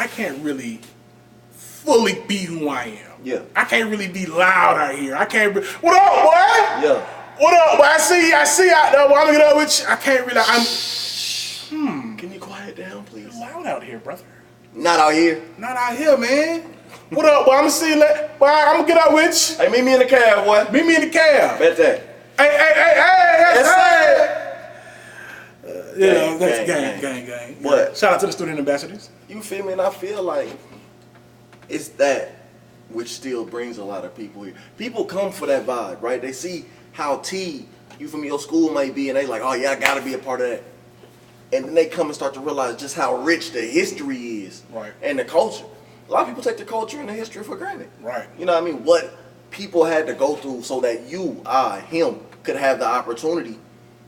I can't really fully be who I am. Yeah. I can't really be loud out here. I can't. What up, boy? Yeah. What up, boy? I see out there. Boy, I'm gonna get up with you. I can't really. Can you quiet down, please? It's loud out here, brother. Not out here. Not out here, man. What up, boy? I'm gonna see you later. Boy, I'm gonna get up with you. Hey, meet me in the cab, boy. Meet me in the cab. Bet that. Hey. Yeah, that's gang. What? Shout out to the student ambassadors. You feel me? And I feel like it's that which still brings a lot of people here. People come for that vibe, right? They see how you from your school may be, and they like, oh yeah, I gotta be a part of that. And then they come and start to realize just how rich the history is, right? And the culture. A lot of people take the culture and the history for granted, right? You know what I mean? What people had to go through so that him could have the opportunity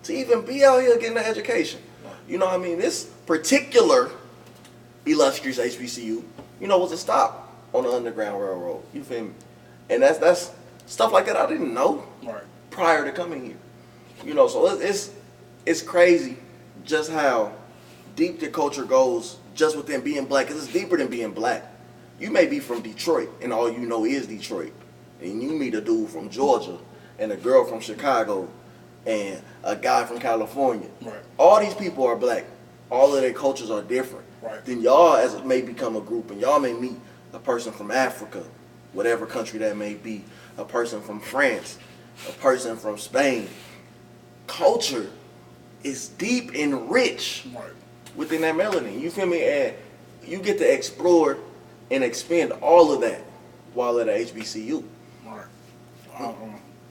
to even be out here getting an education. You know what I mean? This particular illustrious HBCU, was a stop on the Underground Railroad. You feel me? And that's stuff like that I didn't know prior to coming here. So it's crazy just how deep the culture goes just within being black, because it's deeper than being black. You may be from Detroit and all you know is Detroit, and you meet a dude from Georgia and a girl from Chicago and a guy from California. Right. All these people are black. All of their cultures are different. Right. Then y'all as it may become a group, and y'all may meet a person from Africa, whatever country that may be, a person from France, a person from Spain. Culture is deep and rich within that melanin. You feel me? And you get to explore and expend all of that while at a HBCU. Right. I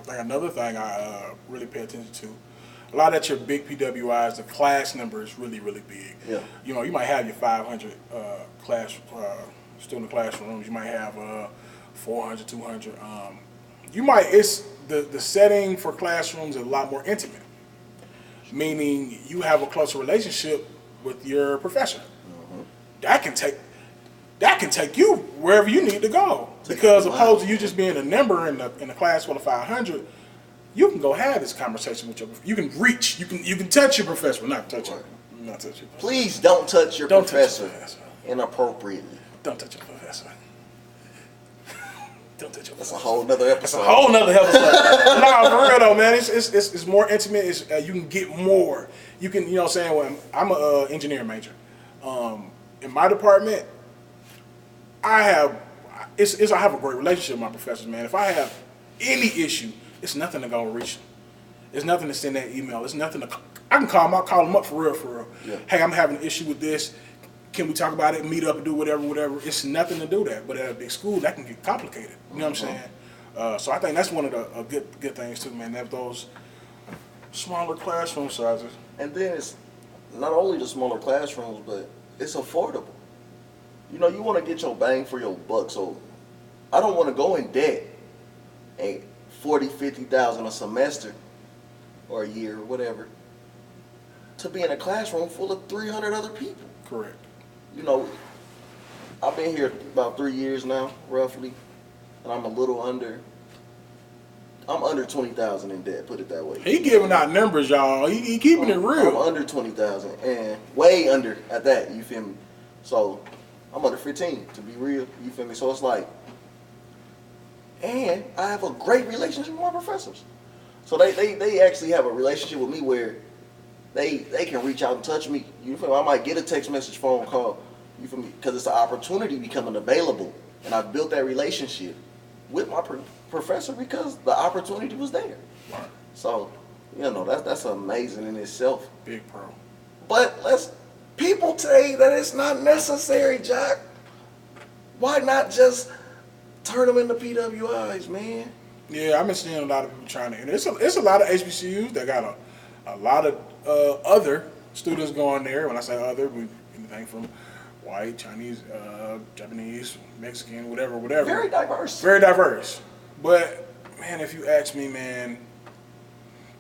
think another thing I really pay attention to, a lot of your big PWIs, the class number is really, really big. Yeah. You might have your 500 student classrooms. You might have 400, 200. It's the setting for classrooms is a lot more intimate, meaning you have a closer relationship with your professor. Mm-hmm. That can take you wherever you need to go, because opposed to you just being a number in a class full of 500, you can go have this conversation with you can reach, you can touch your professor, not touch your professor. Please don't touch your professor inappropriately. Don't touch your professor. Don't touch your professor. That's a whole nother episode. No, for real though, man. It's more intimate. You can get more. You can, when I'm an engineering major. In my department, I have a great relationship with my professors, man. If I have any issue, it's nothing to go reach them. It's nothing to send that email. It's nothing to. I can call them up for real. Yeah. Hey, I'm having an issue with this. Can we talk about it? Meet up and do whatever. It's nothing to do that. But at a big school, that can get complicated. You know what I'm saying? So I think that's one of the good things too, man. Have those smaller classroom sizes. And then it's not only the smaller classrooms, but it's affordable. You want to get your bang for your buck. So I don't want to go in debt and $40,000-$50,000 a semester or a year or whatever to be in a classroom full of 300 other people. Correct. I've been here about 3 years now, roughly, and I'm under 20,000 in debt, put it that way. He giving out numbers, y'all. He keeping it real. I'm under 20,000 and way under at that, you feel me? So I'm under 15 to be real, you feel me? So it's like, and I have a great relationship with my professors. So they actually have a relationship with me where they can reach out and touch me. You feel me? I might get a text message, phone call, you feel me? Because it's an opportunity becoming available. And I've built that relationship with my professor because the opportunity was there. Right. So, that's amazing in itself. Big pro. But people say that it's not necessary, Jack. Why not just turn them into PWIs, man? Yeah, I've been seeing a lot of people trying to. And it's a lot of HBCUs that got a lot of other students going there. When I say other, anything from white, Chinese, Japanese, Mexican, whatever. Very diverse. Very diverse. But, man, if you ask me, man,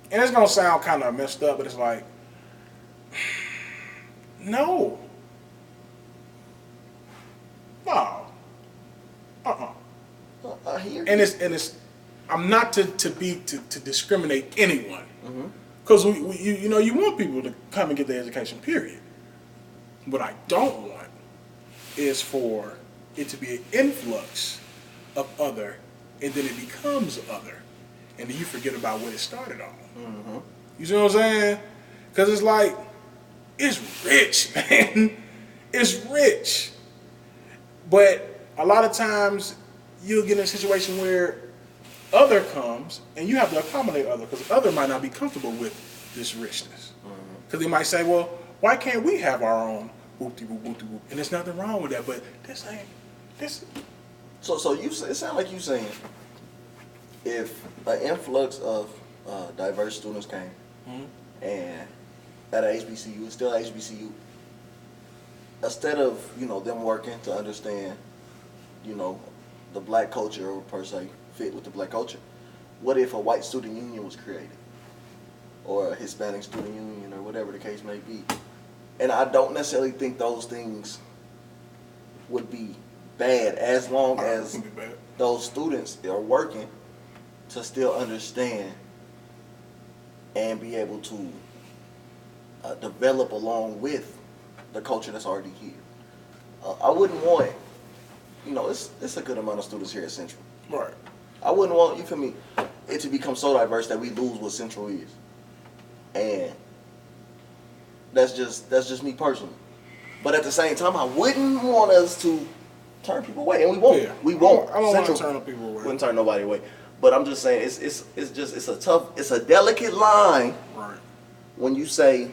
and it's going to sound kind of messed up, but it's like, no. I hear you. And it's I'm not to discriminate anyone, because you want people to come and get their education. Period. What I don't want is for it to be an influx of other, and then it becomes other, and then you forget about what it started on. Mm-hmm. You see what I'm saying? Because it's like, it's rich, man. It's rich. But a lot of times, you'll get in a situation where other comes, and you have to accommodate other, because other might not be comfortable with this richness. Because they might say, well, why can't we have our own whoop-de-whoop, whoop-de-whoop? And there's nothing wrong with that, but this ain't, this. So you, it sounds like you saying, if an influx of diverse students came, and at a HBCU, it's still a HBCU, instead of, them working to understand, the black culture, or per se fit with the black culture, what if a white student union was created? Or a Hispanic student union, or whatever the case may be? And I don't necessarily think those things would be bad, as long as those students are working to still understand and be able to develop along with the culture that's already here. I wouldn't want, it's a good amount of students here at Central. Right. I wouldn't want, you feel me, it to become so diverse that we lose what Central is. And that's just me personally. But at the same time, I wouldn't want us to turn people away, and we won't. Yeah. We won't. I don't want to turn people away. Wouldn't turn nobody away. But I'm just saying, it's a delicate line. Right. When you say,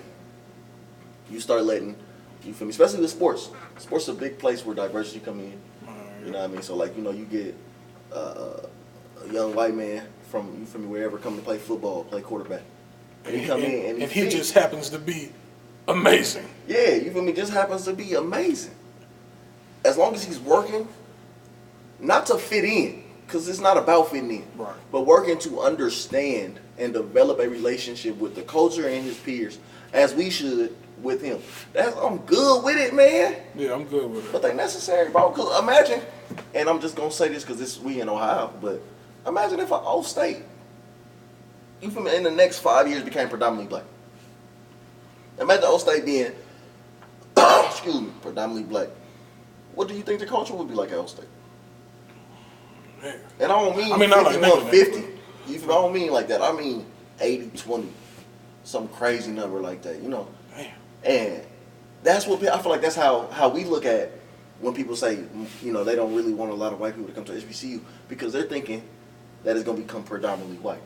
you start letting, you feel me, especially with sports. Sports is a big place where diversity come in. You know what I mean? So like, you get a young white man from, you feel me, wherever, come to play football, play quarterback. And he come in and he just happens to be amazing. Yeah, you feel me, just happens to be amazing. As long as he's working, not to fit in, because it's not about fitting in, right, but working to understand and develop a relationship with the culture and his peers, as we should with him. I'm good with it, man. Yeah, I'm good with it. But they necessary, bro. Because imagine, and I'm just going to say this because we in Ohio, but imagine if an old state, you feel me, in the next 5 years became predominantly black. Imagine old state being, excuse me, predominantly black. What do you think the culture would be like at old state? Man. And I don't mean, 51-50. You feel me? I don't mean like that. I mean 80-20. Some crazy number like that, Damn. And that's what I feel like that's how we look at when people say, they don't really want a lot of white people to come to HBCU, because they're thinking that it's going to become predominantly white.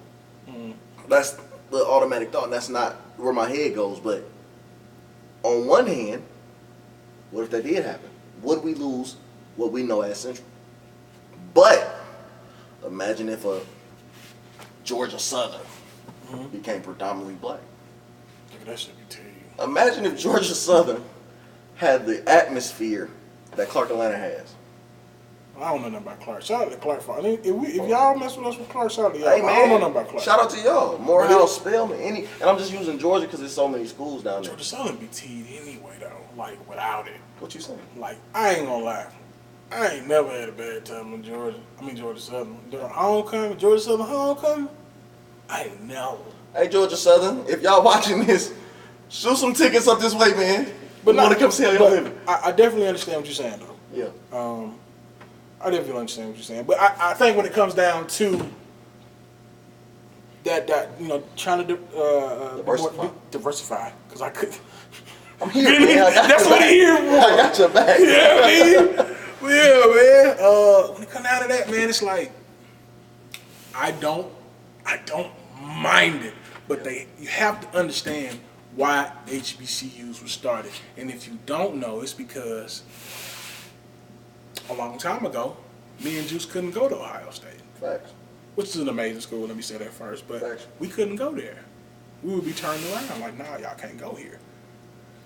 That's the automatic thought, and that's not where my head goes. But on one hand, what if that did happen? Would we lose what we know as Central? But imagine if a Georgia Southern became predominantly black. Look at that shit, tell you. Imagine if Georgia Southern had the atmosphere that Clark Atlanta has. I don't know nothing about Clark. Shout out to Clark. If y'all mess with us with Clark, shout out to y'all. Hey, man, I don't know nothing about Clark. Shout out to y'all. Morehouse, Spelman, and I'm just using Georgia because there's so many schools down there. Georgia Southern be teed anyway, though. Like, without it. What you saying? Like, I ain't gonna lie. I ain't never had a bad time in Georgia. Georgia Southern. During homecoming, Georgia Southern homecoming, I ain't never. Hey, Georgia Southern, if y'all watching this, shoot some tickets up this way, man. But want to come see how y'all living. I definitely understand what you're saying, though. Yeah. I definitely understand what you're saying. But I think when it comes down to that trying to diversify, because I could. I'm here, man. That's what I'm here for. I got your back. Yeah, man. Yeah, man. When it comes down to that, man, it's like I don't mind it, but you have to understand why HBCUs were started. And if you don't know, it's because a long time ago, me and Joose couldn't go to Ohio State. Facts. Which is an amazing school, let me say that first. But Facts. We couldn't go there. We would be turned around like, nah, y'all can't go here.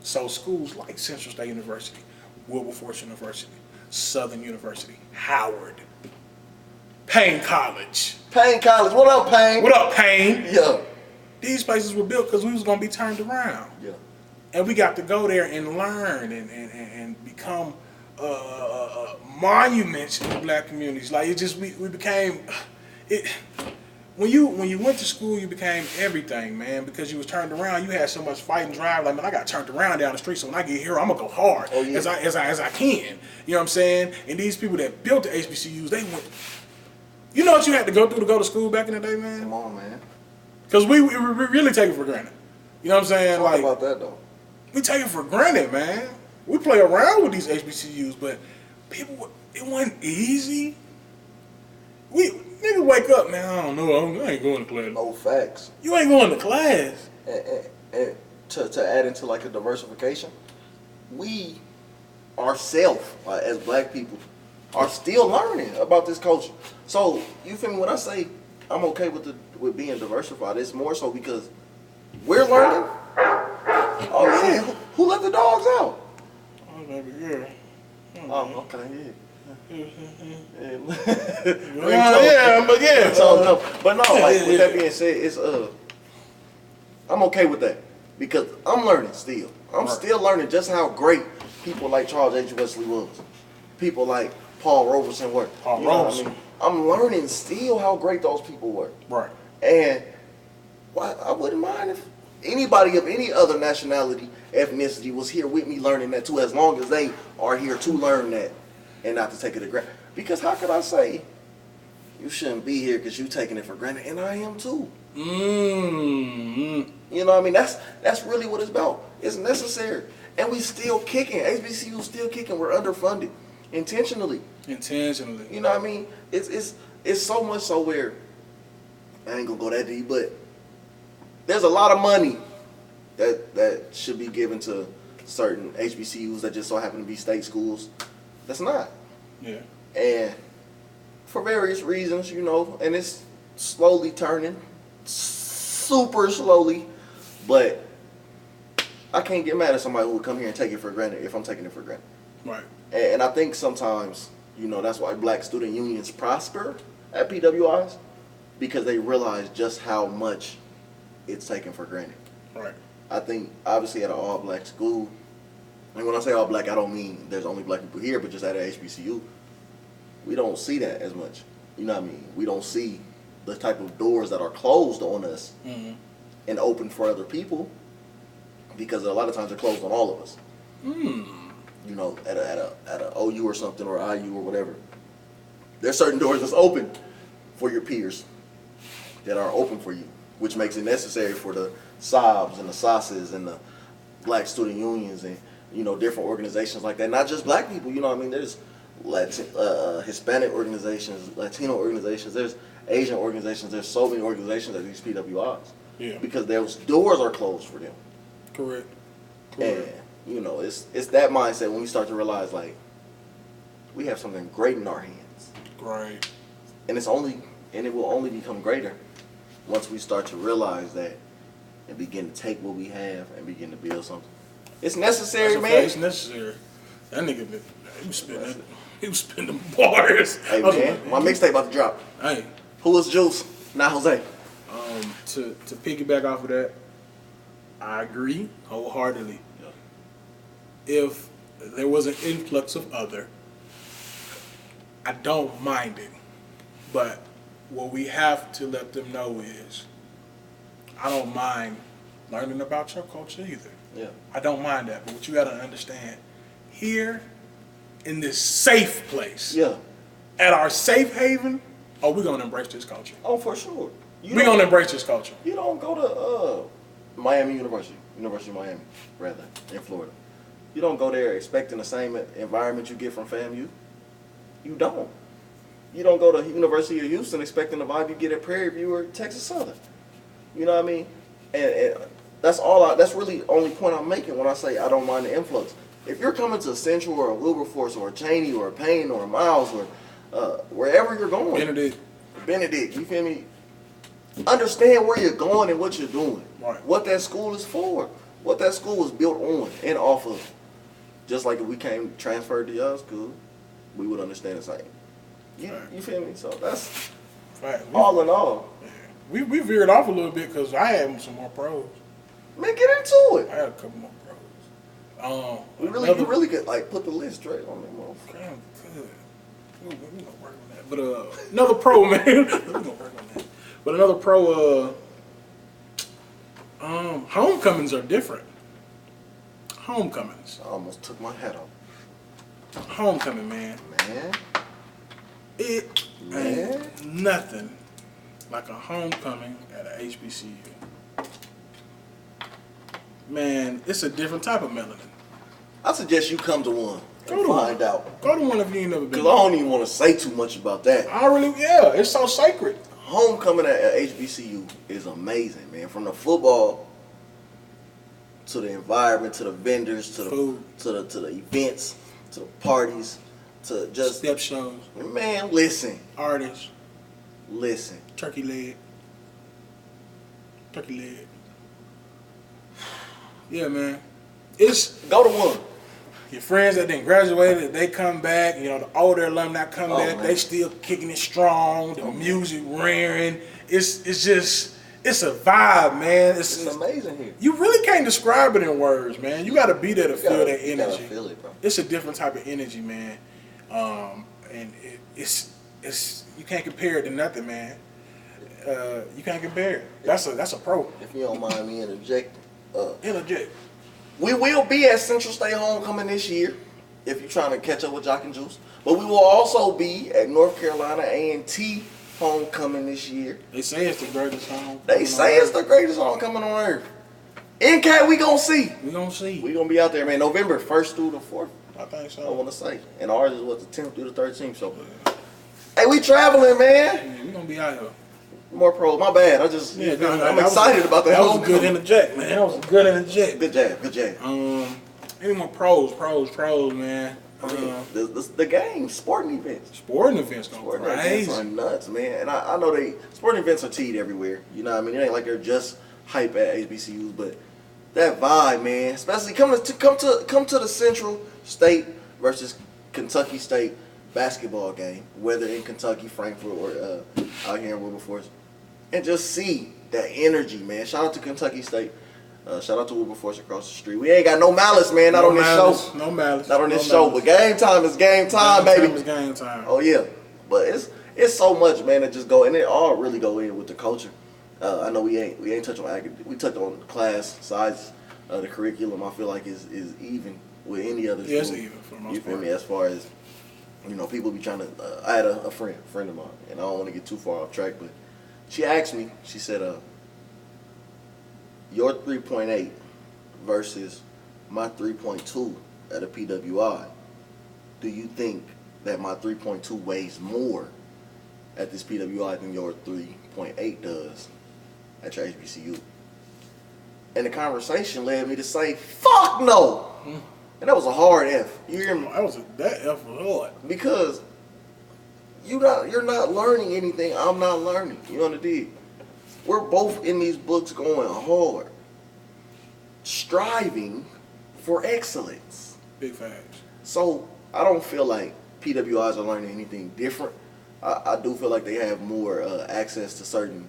So schools like Central State University, Wilberforce University, Southern University, Howard, Payne College. Payne College. What up, Payne? What up, Payne? Yeah. These places were built because we was going to be turned around. Yeah. And we got to go there and learn and become monuments in the black communities. Like, it just, we became, when you went to school, you became everything, man, because you was turned around. You had so much fight and drive. Like, man, I got turned around down the street, so when I get here, I'm gonna go hard as I can. You know what I'm saying? And these people that built the HBCUs, they went. You know what you had to go through to go to school back in the day, man? Come on, man. Because we really take it for granted. You know what I'm saying? Talk like about that though. We take it for granted, man. We play around with these HBCUs, but people, it wasn't easy. Nigga wake up, man, I don't know, I ain't going to class. No facts. You ain't going to class. And to add into like a diversification, we ourselves, as black people, are still learning about this culture. So, you feel me, when I say I'm okay with being diversified, it's more so because we're learning. Oh yeah, who let the dogs out? Oh, baby girl. Oh, okay, yeah. Yeah, but yeah. But no, like with that being said, it's I'm okay with that because I'm learning still. I'm still learning just how great people like Charles H. Wesley was. People like Paul Robeson were. Paul Robeson. I mean? I'm learning still how great those people were. Right. And I wouldn't mind if anybody of any other nationality, ethnicity was here with me learning that too, as long as they are here to learn that and not to take it for granted. Because how could I say you shouldn't be here because you taking it for granted, and I am too. Mm-hmm. You know what I mean? That's really what it's about. It's necessary. And we still kicking. HBCU still kicking. We're underfunded. Intentionally. You know what I mean? It's so much so where, I ain't gonna go that deep, but there's a lot of money that should be given to certain HBCUs that just so happen to be state schools. That's not. Yeah. And for various reasons, you know, and it's slowly turning, super slowly, but I can't get mad at somebody who would come here and take it for granted if I'm taking it for granted. Right. And I think sometimes, you know, that's why black student unions prosper at PWIs, because they realize just how much it's taken for granted. Right. I think, obviously, at an all-black school, and when I say all-black, I don't mean there's only black people here, but just at a HBCU, we don't see that as much. You know what I mean? We don't see the type of doors that are closed on us and open for other people, because a lot of times they're closed on all of us. You know, at a OU or something, or IU or whatever, there's certain doors that's open for your peers that are open for you, which makes it necessary for the SOBs and the SASs and the black student unions and, you know, different organizations like that. Not just black people, you know what I mean? There's Hispanic organizations, Latino organizations, there's Asian organizations, there's so many organizations at these PWIs. Yeah. Because those doors are closed for them. Correct. And, you know, it's that mindset when we start to realize, like, we have something great in our hands. Right. And it will only become greater once we start to realize that and begin to take what we have and begin to build something. It's necessary, man. It's necessary. That nigga, he was spinning bars. Hey, man, my mixtape about to drop. Hey. Who is Joose? Not Jose. To piggyback off of that, I agree wholeheartedly. If there was an influx of other, I don't mind it. But what we have to let them know is, I don't mind learning about your culture either. Yeah. I don't mind that. But what you got to understand, here in this safe place, at our safe haven, we're going to embrace this culture. Oh, for sure. We're going to embrace this culture. You don't go to Miami University of Miami, rather, in Florida. You don't go there expecting the same environment you get from FAMU. You don't. You don't go to University of Houston expecting the vibe you get at Prairie View or Texas Southern. You know what I mean? And that's that's really the only point I'm making when I say I don't mind the influx. If you're coming to Central or a Wilberforce or a Cheney or a Payne or a Miles or wherever you're going. Benedict, you feel me? Understand where you're going and what you're doing. Right. What that school is for. What that school was built on and off of. Just like if we came transferred to y'all school, we would understand the same. You feel me? So that's all in all. We veered off a little bit because I had some more pros. Man, get into it. I had a couple more pros. You really could like put the list straight on them. We're gonna work on that. But another pro, man. We're gonna work on that. But another pro, homecomings are different. Homecomings. I almost took my hat off. Homecoming, man. Man. It ain't nothing like a homecoming at a HBCU. Man, it's a different type of melanin. I suggest you come to one and Go to find one. out. Go to one if you ain't never been. Because I don't even want to say too much about that. It's so sacred. Homecoming at HBCU is amazing, man. From the football to the environment, to the vendors, to the food, to the events, to the parties, to just step shows. Man, listen. Artists. Listen. Turkey leg. Yeah, man. It's go to one. Your friends that then graduated, they come back. You know, the older alumni come back. Man. They still kicking it strong. The music rearing. It's a vibe, man. It's amazing here. You really can't describe it in words, man. You got to be there to feel that energy. You gotta feel it, bro. It's a different type of energy, man. And it's you can't compare it to nothing, man. You can't compare it. That's a pro. If you don't mind me interjecting. Interject. We will be at Central State Homecoming this year, if you're trying to catch up with Jock and Joose. But we will also be at North Carolina A&T Homecoming this year. They say it's the greatest homecoming. They say it's the greatest homecoming on earth. NK, we gonna see. We gonna see. We gonna be out there, man. November 1st through the 4th. I think so. I want to say. And ours is the 10th through the 13th. So, hey, we traveling, man. Yeah, we gonna be out here. More pros. My bad. I'm excited about that. That was a good interject, man. That was a good interject. Good jab. Any more pros, man. The game, sporting events. Sporting events going Sporting crazy. events are nuts, man. And I know sporting events are teed everywhere. You know what I mean? It ain't like they're just hype at HBCUs, but that vibe, man. Especially come to the Central State versus Kentucky State basketball game, whether in Kentucky, Frankfurt, or out here in Wilberforce, and just see that energy, man. Shout out to Kentucky State. Shout out to Wilberforce across the street. We ain't got no malice, man. Not on this show. No malice. Not on this show. But game time is game time, baby. Game time is game time. Oh yeah. But it's so much, man, that just go, and it all really go in with the culture. I know we ain't touched on we touched on the class size, the curriculum. I feel like is even with any other school. Yeah, it's even for the most part. You feel me? As far as people be trying to. I had a friend of mine, and I don't want to get too far off track, but she asked me. She said, "Your 3.8 versus my 3.2 at a PWI. Do you think that my 3.2 weighs more at this PWI than your 3.8 does at your HBCU?" And the conversation led me to say, "Fuck no." And that was a hard F. You hear me? That F was hard. Because you're not learning anything I'm not learning. You know what I did? We're both in these books going hard, striving for excellence. Big facts. So I don't feel like PWIs are learning anything different. I do feel like they have more access to certain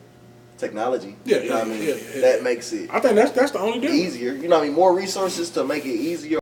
technology. Yeah, you know what I mean? That makes it. I think that's the only difference. Easier. You know what I mean? More resources to make it easier.